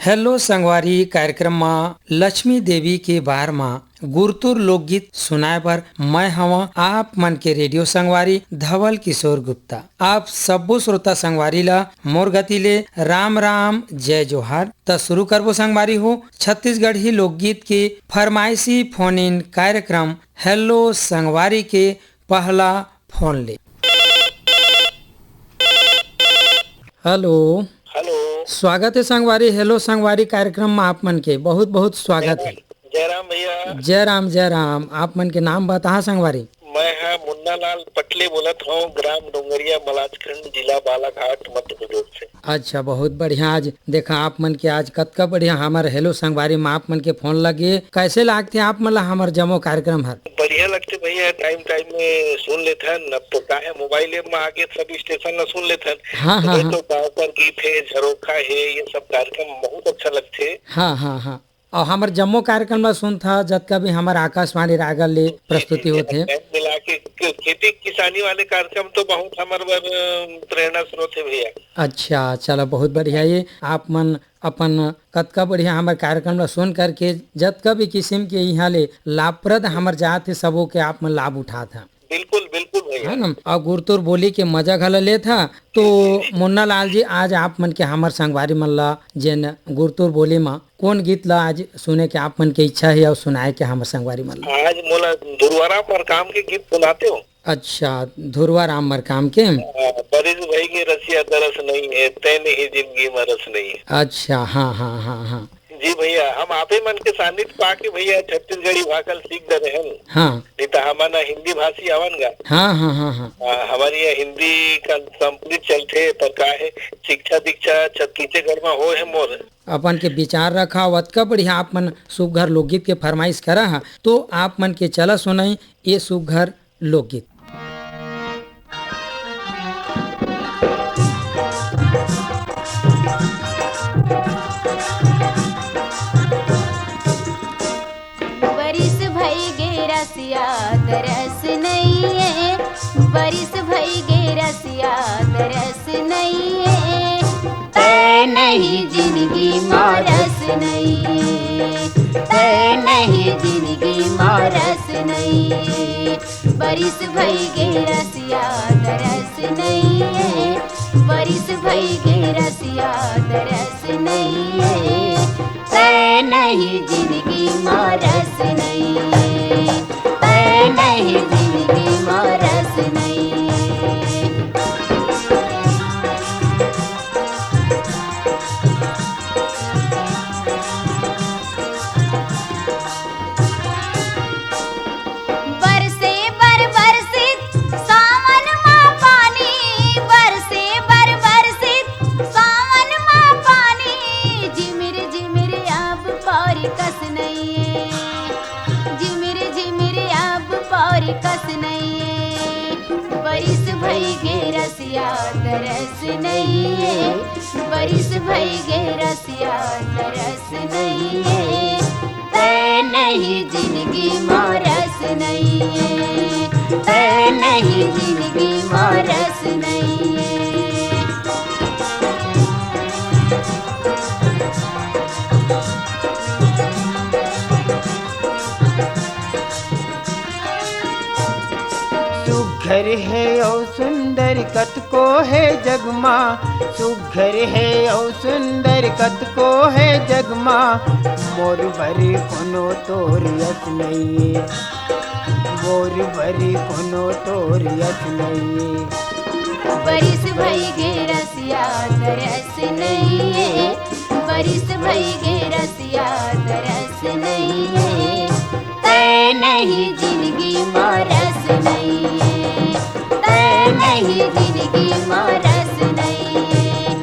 Hello संगवारी कार्यक्रम में लक्ष्मी देवी के बार में गुरतुर लोकगीत सुनाए पर मैं हवा आप मन के रेडियो संगवारी धवल किशोर गुप्ता। आप सब्बो श्रोता संगवारी ला मोर गति ले राम राम जय जोहार। त शुरू करबो संगवारी हो छत्तीसगढ़ी लोकगीत के फरमाइशी फोन इन कार्यक्रम हेलो संगवारी के पहला फोन ले। हेलो स्वागत है संगवारी हेलो संगवारी कार्यक्रम में आप मन के बहुत बहुत स्वागत है। जय राम भैया। जय राम आप मन के नाम बता संगवारी। मैं मुन्ना लाल पटले बोलत हूँ, ग्राम डोंगरिया मलाजखंड जिला बालाघाट मध्य प्रदेश से। अच्छा बहुत बढ़िया। आज देखा आप मन के आज कतका बढ़िया हमारे हेलो संगवारी में आप मन के फोन लगे। कैसे लागते आप मन ला हमार जमो कार्यक्रम हर? बढ़िया लगते भैया, टाइम टाइम में सुन लेते हैं। अब तो का है मोबाइल में आगे सभी स्टेशन ला सुन लेते हैं। हाँ हाँ हाँ। तो गाँव पर गीत है, झरोखा है, ये सब कार्यक्रम बहुत अच्छा लगते। हाँ हाँ हाँ। और हमार जम्मो कार्यक्रम ला सुन था जतका भी हमार आकाशवाणी रागल ले प्रस्तुति होते मिला के खेती किसानी वाले कार्यक्रम तो बहुत हमारे प्रेरणा स्रोत है भैया। अच्छा चलो बहुत बढ़िया। ये आप मन अपन कतका बढ़िया हमारे कार्यक्रम ला सुन करके जतका भी किस्म के यहाँ ले लाभप्रद हमार जात है सबो के आप मन लाभ उठा था। बिल्कुल बिल्कुल भैया। है ना। और गुरतुर बोली के मजा घला ले था। तो मुन्ना लाल जी आज आप मन के हमार संगवारी मन ला जेन गुरतुर बोली में कौन गीत ला आज सुने के आप मन के इच्छा है और सुनाए के हमार संगवारी मन ला? आज मोला धुरवारा पर काम के गीत सुनाते हो। अच्छा धुरवा राम मरकाम के। बरिस भाई के रसिया दरस नहीं है, तैने ही जिंदगी में रस नहीं है। अच्छा हाँ हाँ हाँ हाँ जी भैया, हम आपे मन के सानिध्य पाके भैया छत्तीसगढ़ी भाषा सीख रहे हैं। हाँ नहीं तो हमारा हिंदी भाषी आवन गा। हाँ हाँ हाँ हाँ। हमारी यहाँ हिंदी का संपूर्ण चलते पर का है शिक्षा दीक्षा छत्तीसगढ़ में हो है मोर। अपन के विचार रखा वतका बढ़िया आप मन सुघर लोकगीत के फरमाइश करा है तो आप मन के चला सुनाई ये सुघर लोकगीत। दरस नहीं है, बरिस भई गे रसिया दरस नहीं है, तै नहीं जिंदगी मारस नहीं है, तै नहीं जिंदगी मारस नहीं है, बरिस भई गे रसिया दरस नहीं है, बरिस भई गे रसिया दरस नहीं है, तै नहीं जिंदगी मारस नहीं है, नहीं जिंदगी मारस नहीं। बरसे बर बरसित सावन माँ पानी, बरसे बर बरसित सावन माँ पानी, झिमिर झिमिर अब पौरी कस नहीं है, झिमिर झिमिर अब पौरी कस नहीं है, बरिस भई गे रसिया दरस नहीं है, बरिस भई गे रसिया दरस नहीं है, तै नहीं जिंदगी मारस नहीं है, तै नहीं जिंदगी मारस नहीं है। सुघर है और सुंदर कतको है जगमा, सुघर है और सुंदर कतको है जगमा, मोर भरी कोनो तोर यस नहीं है, मोर भरी कोनो तोर यस नहीं है, बरिस भई गे रसिया दरस नहीं है, बरिस भई गे रसिया दरस नहीं है, तै नहीं जिंदगी मारस नहीं है, तै नहीं जिंदगी मारस नहीं है।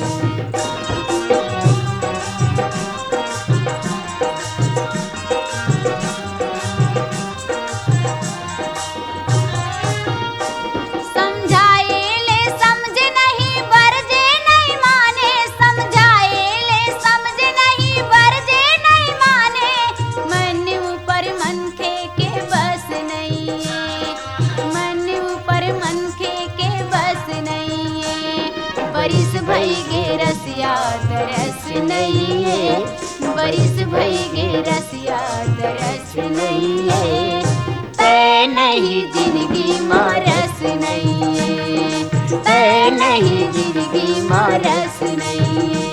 समझाए ले समझ नहीं बरजे नहीं माने, समझाए ले समझ नहीं बरजे नहीं माने, मन ऊपर मन के बस नहीं है, मन ऊपर मन के बस नहीं है, बरिस भई गे रसिया दरस नहीं है, बरिस भई गे रसिया तरस नहीं है, तय नहीं जिंदगी माँ रस नहीं है, तय नहीं जिंदगी माँ रस नहीं है।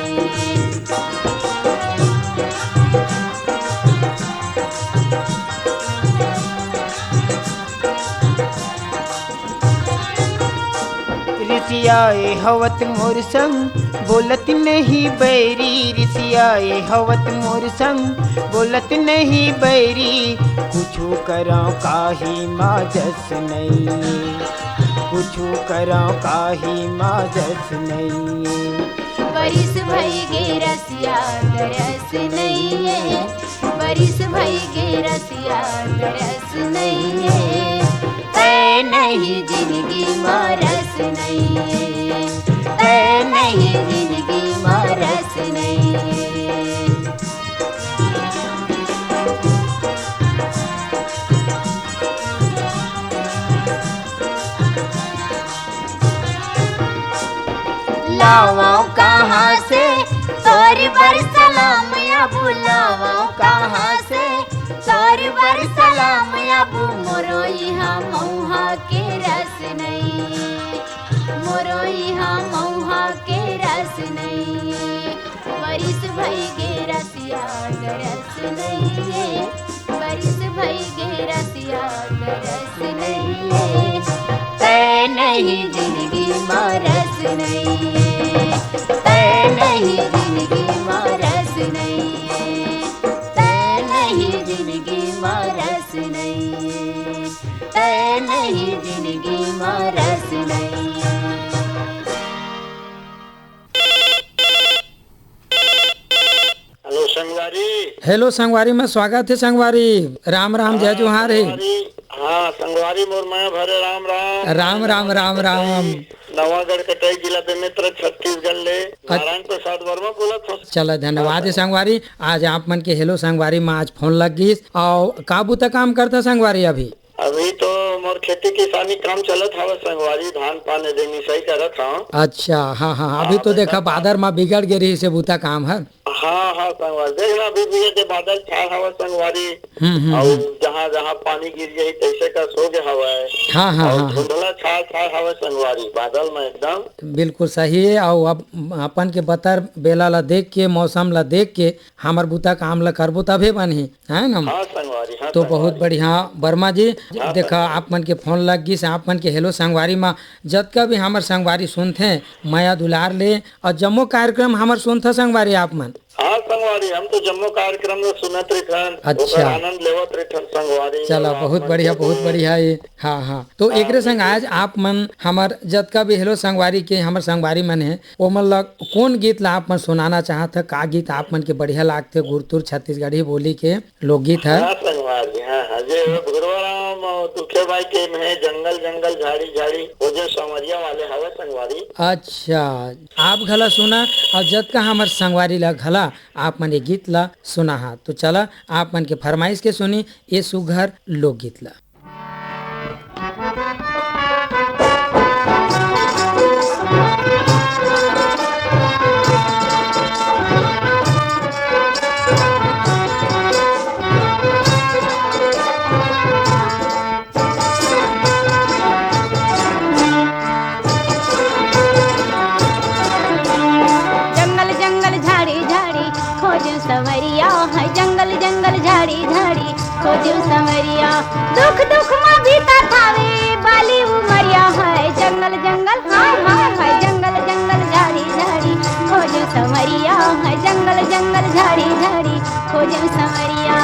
ऋषियाए हवत मोर संग बोलत नहीं बैरी, ऋषियाए हवत मोर संग बोलत नहीं बैरी, कुछू करो काही माजस नहीं, कुछू करो काही माजस नहीं। बरिस भई गे रसिया तरस नहीं है, बरिस भई गे रसिया तरस नहीं है, तय नहीं जिंदगी माँ रस नहीं है, तय नहीं जिंदगी माँ रस नहीं है। लाओ कहाँ से तोरी बर सलाम अबू, लाओ कहाँ से तोरी बर सलाम अबू, मोरो यहाँ मऊहा के रस नहीं, मोरो यहाँ मऊहा के रस नहीं, बरिस भई गे रसिया तरस नहीं है, बरिस भई गे रसिया तरस नहीं है, तय नहीं जिंदगी माँ रस नहीं है, तय नहीं जिंदगी माँ रस नहीं है, तय नहीं जिंदगी माँ रस नहीं है, तय नहीं जिंदगी माँ रस नहीं है। हेलो संगवारी। हेलो संगवारी में स्वागत है संगवारी। राम राम जय जोहार है। हाँ संगवारी मोर मैं भरे राम राम राम राम राम राम। नवागढ़ कटाई जिला बेमेत्र छत्तीसगढ़ ले नारायण प्रसाद वर्मा बोलत हो। चलो धन्यवाद है संगवारी। आज आप मन के हेलो संगवारी में आज फोन लग गई और काबू तक काम करता संगवारी अभी तो मोर खेती किसानी काम चलत हवा संगवारी, धान पान दे मिसाई करत हूँ। अच्छा हाँ हाँ अभी तो देखा बादर में बिगड़ गए रही से बूता काम है। हाँ हाँ संगवारी देखना अभी भी ये बादल छाए हवा संगवारी और जहाँ जहाँ पानी गिर जाये तैसे का सो गया हवा है। हाँ हाँ और हाँ धुंधला छाए छाए हवा संगवारी बादल में एकदम बिल्कुल सही है। और अब अपन के बतर बेला ला देख के मौसम ला देख के हमार बूता काम ला करबो तभे बनी है ना। हाँ संगवारी हाँ तो बहुत बढ़िया वर्मा जी देखा आप मन के फोन लग गई से आप मन के हेलो संगवारी में जतका भी हमार संगवारी सुनते माया दुलार ले और जम्मो कार्यक्रम हमार सुनते संगवारी आप मन। हाँ संगवारी हम तो जम्मू कार्यक्रम में सुनत रहन। अच्छा आनंद लेवत रहन संगवारी। चलो बहुत बढ़िया ये। हाँ हाँ तो एक संग आज आप मन हमार जतका भी हेलो संगवारी के हमार संगवारी मन है वो मन ला कौन गीत ला आप मन सुनाना चाहत है, का गीत आप मन के बढ़िया लागते गुरतुर छत्तीसगढ़ी बोली के लोकगीत है। हाँ संगवारी हाँ हाँ जे भुरवाराम तुखे भाई के में जंगल जंगल झाड़ी झाड़ी वो जो समरिया वाले हवा संगवारी। अच्छा आप घला सुना और जतका हमार संगवारी ला घला आप मन ये गीत ला सुना हा। तो चला आप मन के फरमाइश के सुनी ये सुघर लोकगीत ला। संवरिया है जंगल जंगल झाड़ी झाड़ी खोजू संवरिया, दुख दुख में बीता थावे बाली उमरिया है जंगल जंगल हाँ हाँ है जंगल जंगल झाड़ी झाड़ी खोजू संवरिया है जंगल जंगल झाड़ी झाड़ी खोजू संवरिया।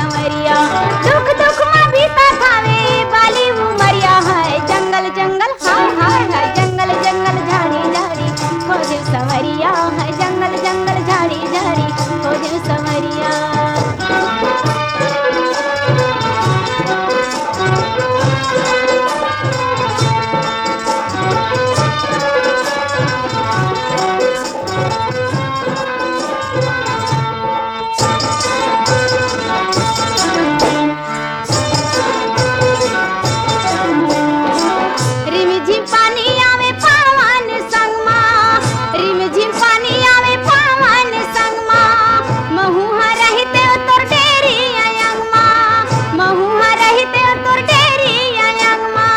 संवरिया दुख दुख में बीता थावे बाली उमरिया है जंगल जंगल हाय हाय हाय जंगल जंगल झाड़ी झाड़ी खोजे संवरिया है जंगल जंगल झाड़ी झाड़ी खोजे संवरिया रिमझिम पानी आवे पावन संगमा रिमझिम पानी आवे पावन संगमा महुआ रहते तोर डेरी अयंगमा महुआ रहते तोर डेरी अयंगमा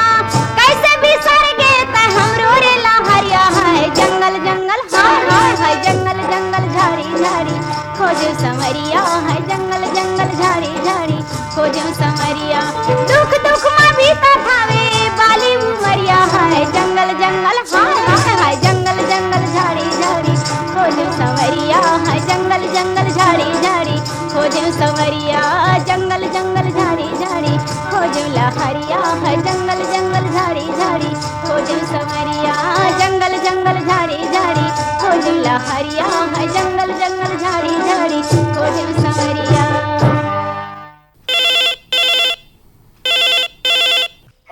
कैसे बिसर गे त हमरो रे लहरिया है जंगल जंगल हाय हाय हाय जंगल जंगल झाड़ी झाड़ी खोजे संवरिया है जंगल जंगल झाड़ी झाड़ी खोजे संवरिया दुख दुख में बीता थावे बाली उमरिया है जंगल जंगल हाय हाय हाय जंगल जंगल झाड़ी झाड़ी खोजे संवरिया है जंगल जंगल झाड़ी झाड़ी खोजे संवरिया जंगल जंगल झाड़ी झाड़ी खोजे लहरिया है जंगल जंगल झाड़ी झाड़ी खोजे संवरिया जंगल जंगल झाड़ी झाड़ी खोजे लहरिया है जंगल जंगल झाड़ी झाड़ी खोजे संवरिया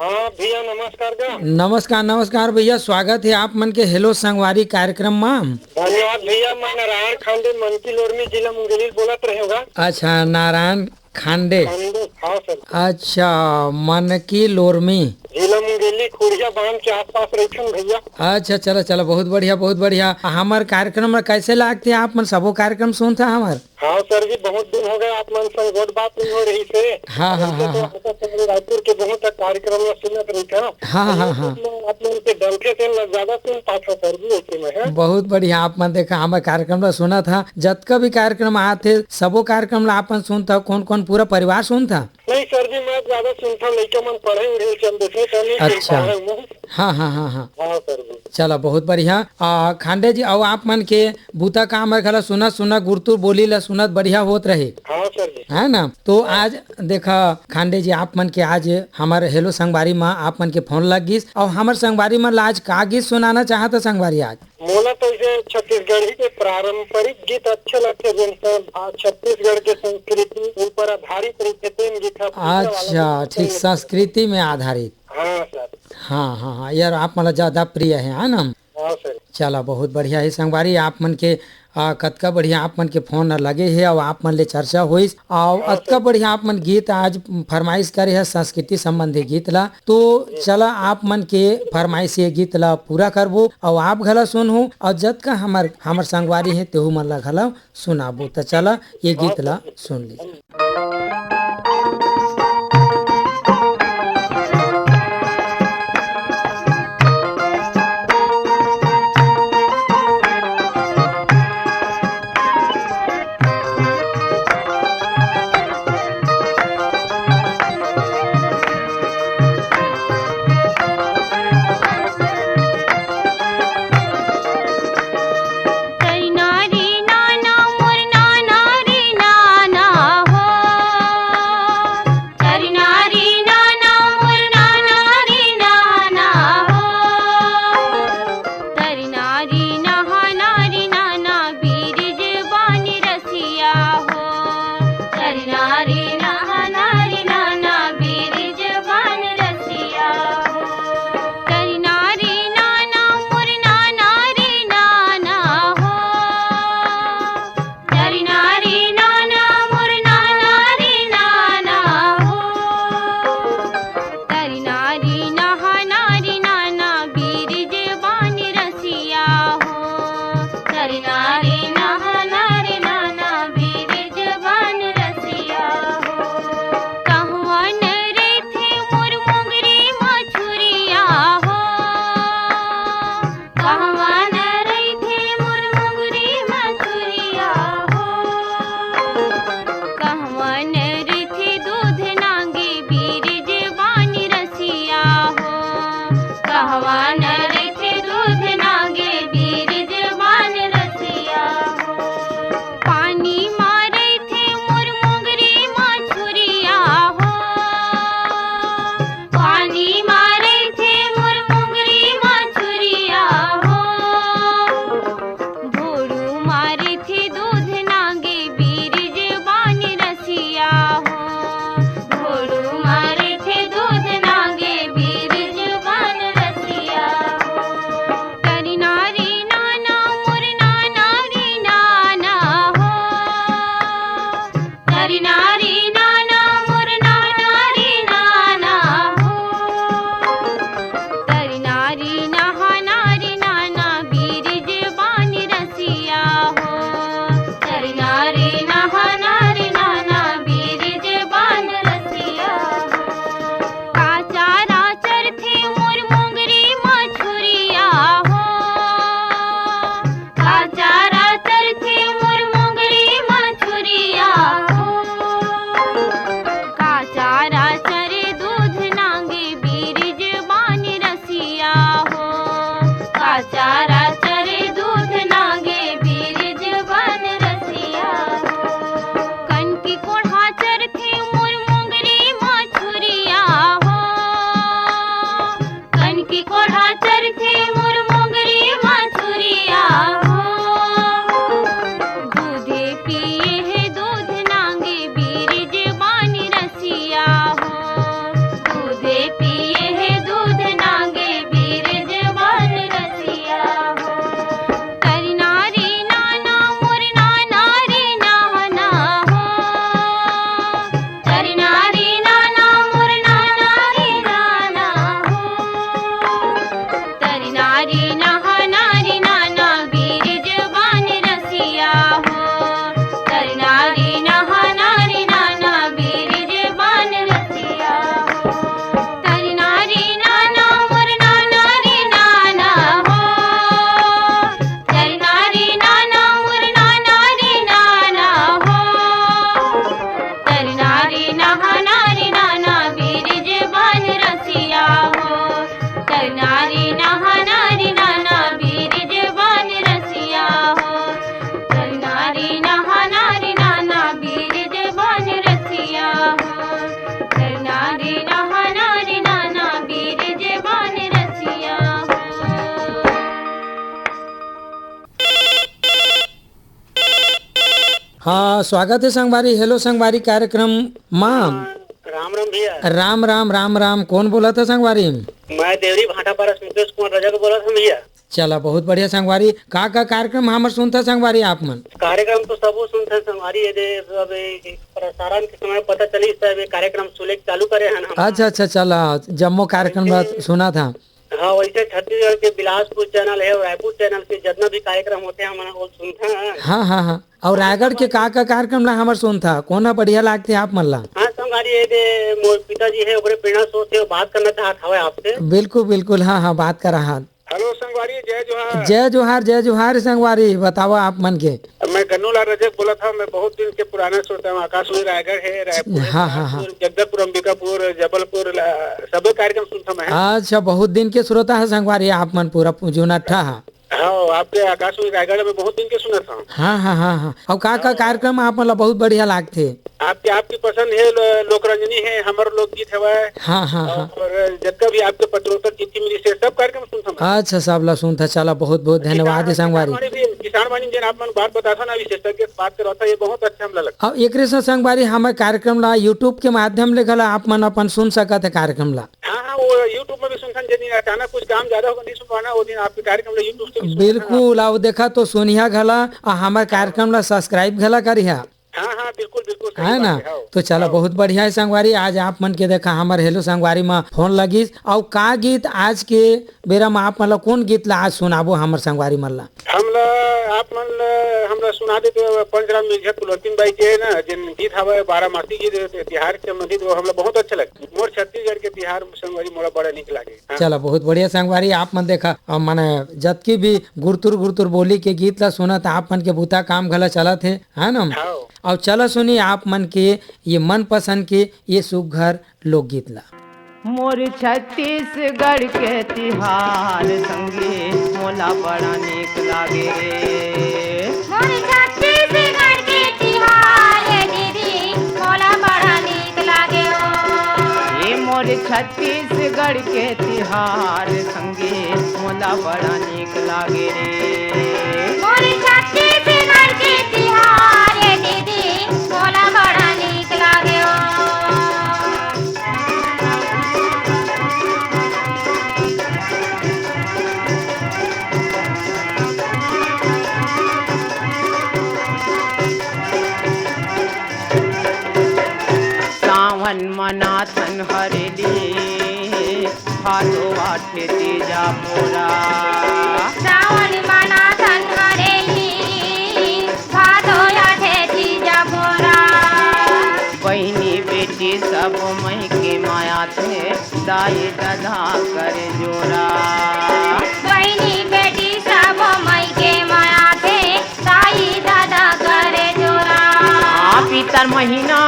हाँ भैया नमस्कार का नमस्कार नमस्कार भैया, स्वागत है आप मन के हेलो संगवारी कार्यक्रम में। धन्यवाद भैया। मैं नारायण खांडे मनकी लोरमी जिला मुंगेली बोलत रहे होगा। अच्छा, नारायण खांडे। हाँ सर। अच्छा, मन की लोरमी जिला मुंगेली खुड़िया बांध के आसपास रहते भैया। अच्छा, चलो चलो, बहुत बढ़िया बहुत बढ़िया। हमार कार्यक्रम में कैसे लागते हैं आप मन? सबो कार्यक्रम सुनता हमार? हाँ सर जी, बहुत दिन हो गए आप मन संग गोट बात नहीं हो रही से। हाँ हाँ हाँ हाँ रायपुर के बहुत कार्यक्रम में सुनत रही था। हाँ हाँ हाँ आप लोग के डंके से ज्यादा सुन पाता सर जी ऐसे में है। बहुत बढ़िया। आप मन देखा हमारे कार्यक्रम ला सुना था, जतका भी कार्यक्रम आते सबो कार्यक्रम ला आप मन सुनता? कौन कौन पूरा परिवार सुनता? नहीं सर जी, मैं ज्यादा सुनता लड़के मन पढ़े उड़े चल देखे तो अच्छा। हाँ हाँ हाँ हाँ हाँ सर जी। चलो बहुत बढ़िया। खांडे जी, और आप मन के बूता काम है सुना सुना गुरतुर बोली ला सुनत बढ़िया होत रहे, हाँ सर जी। है ना? तो आज देखा खांडे जी, आप मन के आज हमारे हेलो संगवारी में आप मन के फोन लग गई और हमारे संगवारी में आज का गीत सुनाना चाहता संगवारी? आज मोला तो इसे छत्तीसगढ़ी के पारंपरिक गीत अच्छे लगते जिनसे छत्तीसगढ़ के संस्कृति ऊपर आधारित रहते गीत। अच्छा, ठीक, संस्कृति में आधारित। हाँ सर। हाँ हाँ हाँ यार, आप मतलब ज्यादा प्रिय है ना? हाँ सर। चला बहुत बढ़िया है संगवारी। आप मन के कतका बढ़िया आप मन के फोन लगे है और आप मन ले चर्चा हुई और अतका बढ़िया आप मन गीत आज फरमाइश करे है संस्कृति संबंधी गीत ला। तो चला आप मन के फरमाइश ये गीत ला पूरा करबो और आप घला सुनहु और जतका हमार संगवारी है तेहू मन ला घला सुनाबो। तो चला ये गीत ला सुन ली। नारी नाना मोर नाना रे नाना हो हाँ स्वागत है संगवारी। हेलो संगवारी कार्यक्रम माँ। राम राम भैया। राम राम राम राम। कौन बोला था संगवारी? मैं देवरी भाटा पारस मुकेश कुमार रजा को बोला था भैया। चला बहुत बढ़िया संगवारी। का कार्यक्रम हमर सुनता संगवारी आप मन? कार्यक्रम तो सब सुनते संगवारी अब प्रसारण के समय पता चली सब ये कार्यक्रम सुने के चालू करे हैं हम। अच्छा चला जम्मो कार्यक्रम सुना था। हाँ वैसे छत्तीसगढ़ के बिलासपुर चैनल है और रायपुर चैनल के जितना भी कार्यक्रम होते हैं हम वो सुनते हैं। हाँ और रायगढ़ के का कार्यक्रम ला हमर सुनता कोना बढ़िया लागते आप मन ला? हाँ संगवारी ये मोर पिताजी है ओकरे प्रेरणा सोच से बात करना चाहत हवे आपसे। बिल्कुल हाँ बात कर रहा। हेलो संगवारी जय जोहार। जय जोहार संगवारी। बताओ आप मन के। मैं गन्नूलाल रजक बोला था। मैं बहुत दिन के पुराना श्रोता हूँ। आकाशवाणी रायगढ़ है, रायपुर है, हाँ। जगदलपुर, अंबिकापुर, जबलपुर सभी कार्यक्रम सुनता मैं। अच्छा बहुत दिन के श्रोता है संगवारी आप मन पूरा जुनट्ठा। हाँ आपके आकाशवाणी रायगढ़ में बहुत दिन के सुना था। हाँ और का कार्यक्रम आप मतलब बहुत बढ़िया लागते? आपकी पसंद है लोकरंजनी है, हमर लोकगीत है। हाँ और जितना भी आपके पत्रोत्तर चिट्ठी मिली से सब कार्यक्रम सुनता मैं। अच्छा सब ला सुनता। चला बहुत धन्यवाद है संगवारी। किसान वाणी जन आप मन बात बता था ना विशेषज्ञ बात कर रहा था ये बहुत अच्छा हमला लगा। अब एक संगवारी हमारे कार्यक्रम ला यूट्यूब के माध्यम ले गला आप मन अपन सुन सकत है कार्यक्रम ला। हाँ वो यूट्यूब में भी सुनता। यदि अचानक कुछ काम ज्यादा होगा नहीं सुन पाना वो दिन आपके कार्यक्रम ला यूट्यूब से बिल्कुल आओ देखा तो सुनिया घला और हमारे कार्यक्रम ला सब्सक्राइब घला करिया। हाँ बिल्कुल है ना। तो चलो बहुत बढ़िया है संगवारी। आज आप मन के देखा हमारे हेलो संगवारी में फोन लगी और का गीत आज के बेरा में आप मतलब कौन गीत ला आज सुनाबो हमर संगवारी मन ला? हमला सुना दे तो पंचराम मिर्जा कुलवंतीन बाई के ना जिन गीत हवे 12 मासी गीत तिहार के संबंधित वो हमला बहुत अच्छा लगे। मोर छत्तीसगढ़ के तिहार संगवारी मोरा बड़ा निक लागे। चला बहुत बढ़िया संगवारी। आप मन देखा माने जबकि भी गुरतुर बोली के गीत ला सुना था आप मन के बुता काम घला चला थे है ना। और चलो सुनी आप मन के ये मन पसंद के ये सुघर लोकगीत ला। मोर छत्तीसगढ़ के तिहार संगे मोला बड़ा नीक लागे रे। मोर छत्तीसगढ़ के तिहार दीदी मोला बड़ा नीक लागे ओ। ये मोर छत्तीसगढ़ के तिहार संगे मोला बड़ा नीक लागे रे। मोर छत्तीसगढ़ के तिहार दीदी मोला बड़ा नीक लागे ओ। सावन मनाथन हरेली भादो आठे तेजा मोरा। सावन मनाथन हरेली भादो आठे तीजा मोरा। बहनी बेटी सब मई के माया थे दाई दधा कर जोरा। बहनी बेटी सब मई के माया थे दाई दादा करे जोरा। पितर महीना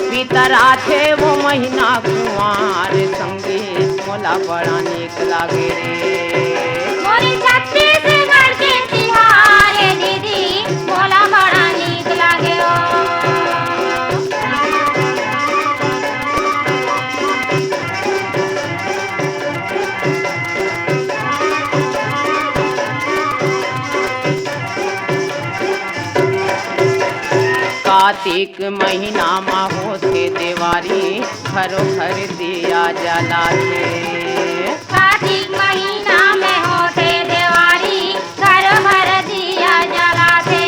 पितर आथे वो महीना कुंवार संगे मोला बड़ा नीक लागे रे। मोर छत्तीसगढ़ के तिहार दीदी मोला बड़ा नीक लागे ओ। कार्तिक महीना मा होते देवारी घरो घर दिया जलाते। कार्तिक महीना में होते देवारी घर घर दिया जलाते।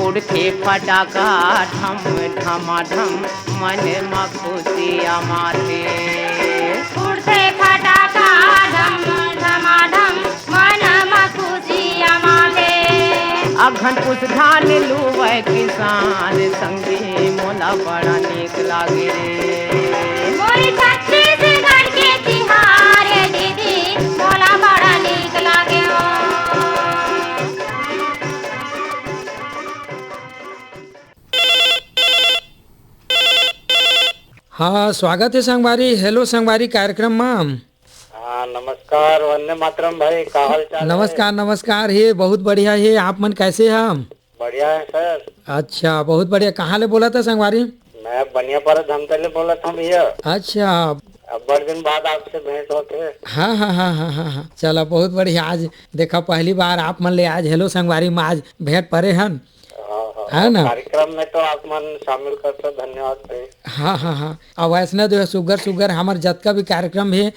उड़ते फटाका ढम ढमाढम मन मा खुशियाँ माते। उड़ते फटाका धम धमाधम मन में खुशियाँ माते। अघन पुस धान लुवै किसान संगे मोला बड़ा नीक लागे रे। मोर छत्तीसगढ़ के तिहार दीदी मोला बड़ा नीक लागे ओ। हाँ स्वागत है संगवारी। हेलो संगवारी कार्यक्रम में। हाँ नमस्कार वंदे मातरम भाई का हाल चाल? नमस्कार है बहुत बढ़िया है। आप मन कैसे हम? बढ़िया है सर। अच्छा बहुत बढ़िया। कहाँ ले बोला था संगवारी? मैं बनिया पर धमतले बोला था भैया। अच्छा अब बड़े दिन बाद आपसे भेंट होते। हाँ चला बहुत बढ़िया। आज देखा पहली बार आप मन ले आज हेलो संगवारी में आज भेंट परे हन। है ना। कार्यक्रम में तो आप मन शामिल कर सक, धन्यवाद भाई। हाँ हाँ हाँ, और वैसने जो है सुगर सुगर हमार जतका भी कार्यक्रम है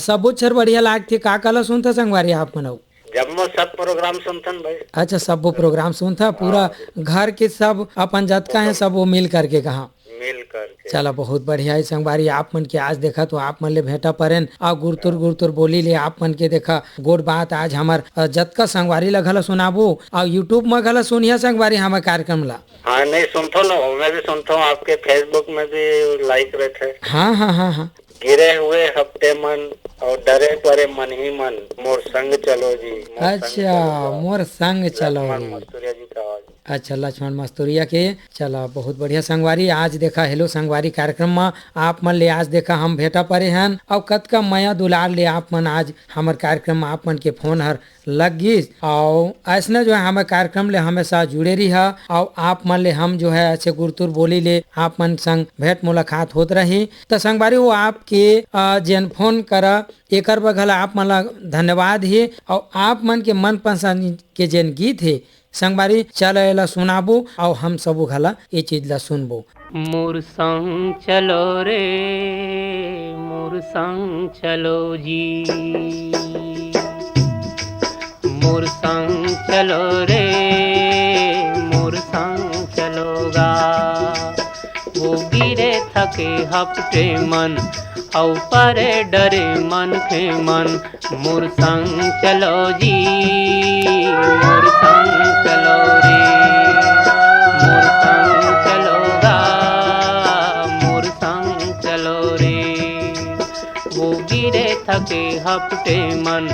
सब छर बढ़िया लागथे। का काला सुनता संगवारी आप मनऊ? जब मैं सब प्रोग्राम सुनथन भाई। अच्छा, सब वो प्रोग्राम सुनता, पूरा घर के सब अपन जतका है सब वो मिल करके कहा मिल करके। चला बहुत बढ़िया है संगवारी। आप मन के आज देखा तो आप मन ले भेंटा परेन और गुरतुर गुरतुर बोली ले आप मन के देखा गोड बात आज हमार जतका संगवारी ला घला सुनाबो और यूट्यूब में घला सुनिया संगवारी हमार कार्यक्रम ला। हाँ नहीं सुनता ना, मैं भी सुनता हूँ, आपके फेसबुक में भी लाइक रहते। हाँ हाँ हाँ हाँ, गिरे हुए हफ्ते मन और डरे परे मन ही मन, मोर संग चलो जी। अच्छा, मोर संग चलो लक्ष्मण मस्तूरिया जी का आवाज। अच्छा, लक्ष्मण मस्तूरिया के। चला बहुत बढ़िया संगवारी। आज देखा हेलो संगवारी कार्यक्रम में आप मन ले आज देखा हम भेटा परे हन और कतका मया दुलार ले आप मन आज हमार कार्यक्रम में आप मन के फोन हर लग गिस और ऐसने जो है हमारे कार्यक्रम ले हमेशा जुड़े रही है और आप मन ले हम जो है अच्छे गुरतुर बोली ले आप मन संग भेंट मुलाकात होत रही। तो संगवारी वो आपके जेन फोन करा एकर बगल आप मन ला धन्यवाद ही और आप मन के मन पसंद के जेन गीत है संगवारी चल एला सुनाबो और हम सब घला ये चीज ला सुनबो। मोर संग चलो रे, मोर संग चलो जी, मोर संग चलो रे, मोर संग चलोगा। वो गिरे थके हफ्ते मन औ परे डरे मन के मन, मोर संग चलो जी, मोर संग चलो रे, मोर संग चलोगा, मोर संग चलो रे। वो गिरे थके हफ्ते मन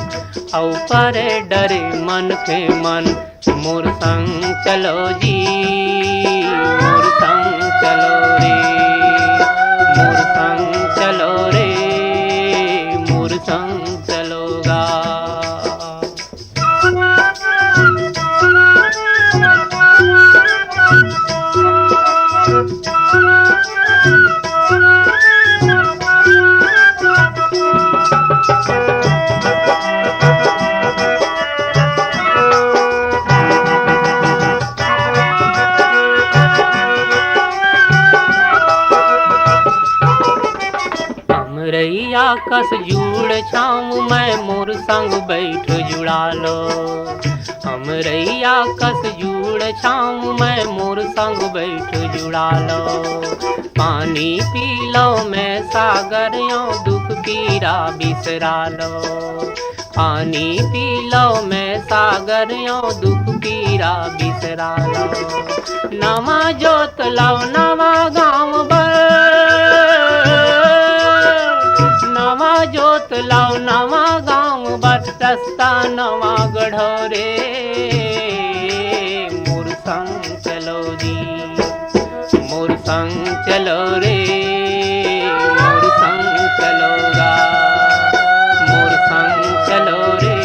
औ परे डरे मन के मन, मोर संग चलो जी, मोर संग चलो रे, मोर संग चलो रे, मोर संग चलोगा। अमरैया कस जुड़ छाऊं मैं, मोर संग बैठ जुड़ा लो। अमरैया कस जुड़ छाऊं मैं, मोर संग बैठ जुड़ा लो। पानी पी लो मैं सागर यो, दुख पीरा बिसरा लो। पानी पी लो मैं सागर यो, दुख पीरा बिसरा लो। नवा जोत लाओ नवा गाँव बर, नवा जोत लाओ नवा गाँव बर, रास्ता नवा गढ़ो रे, मोर संग चलो जी, मोर संग चलो रे, मोर संग चलोगा, मोर संग चलो रे,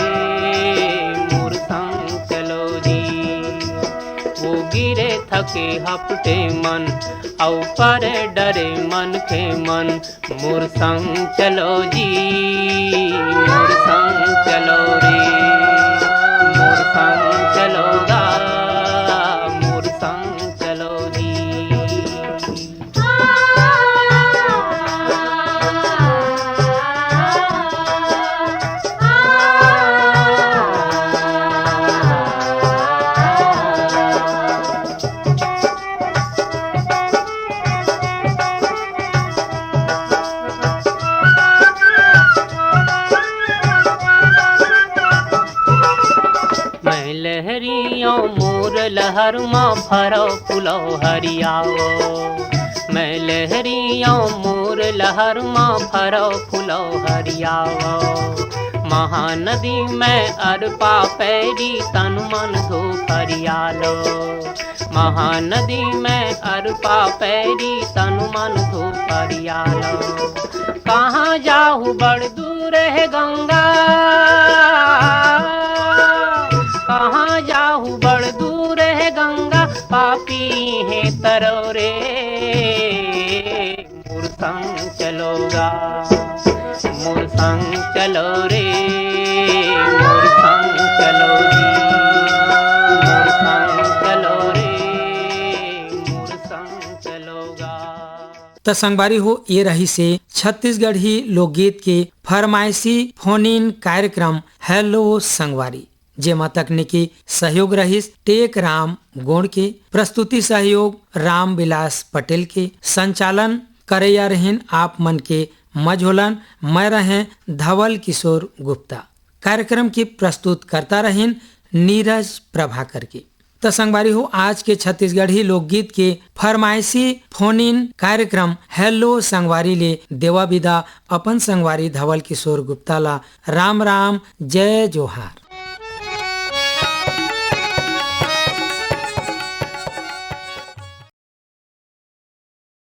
मोर संग चलो जी। वो गिरे थके हफ्ते मन औ परे डरे मन के मन, मोर संग चलो जी, मोर संग चलो रे, मोर संग चलोगा, मोर संग चलो जी। लहरियों मोर लहर माँ फरो फुलो हरियाओ। मैं लहरियों मोर लहर माँ फरो फुलो हरियाओ। महानदी में अरपा पैरी तन मन धो हरियालो। महानदी में अरपा पैरी तन मन धो हरियालो। कहाँ जाहू बड़ दूर है गंगा, कहाँ जाहू बड़ दूर है गंगा, पापी है तरोरे, मोर संग चलोगा, मोर संग चलो रे, मोर संग चलो रे, मोर संग चलो रे, त संगवारी हो ये रही से छत्तीसगढ़ी लोकगीत के फरमाइशी फोन इन कार्यक्रम हेलो संगवारी, जेमा तकनीकी सहयोग रहिस टेक राम गोड़ के, प्रस्तुति सहयोग राम विलास पटेल के, संचालन करैया रहिन आप मन के मझोलन, मैं रहे धवल किशोर गुप्ता। कार्यक्रम की प्रस्तुत करता रहिन नीरज प्रभाकर के। तो संगवारी हो आज के छत्तीसगढ़ी लोकगीत के फरमाइशी फोन इन कार्यक्रम हेलो संगवारी ले देवा विदा अपन संगवारी धवल किशोर गुप्ता ला राम राम जय जोहार।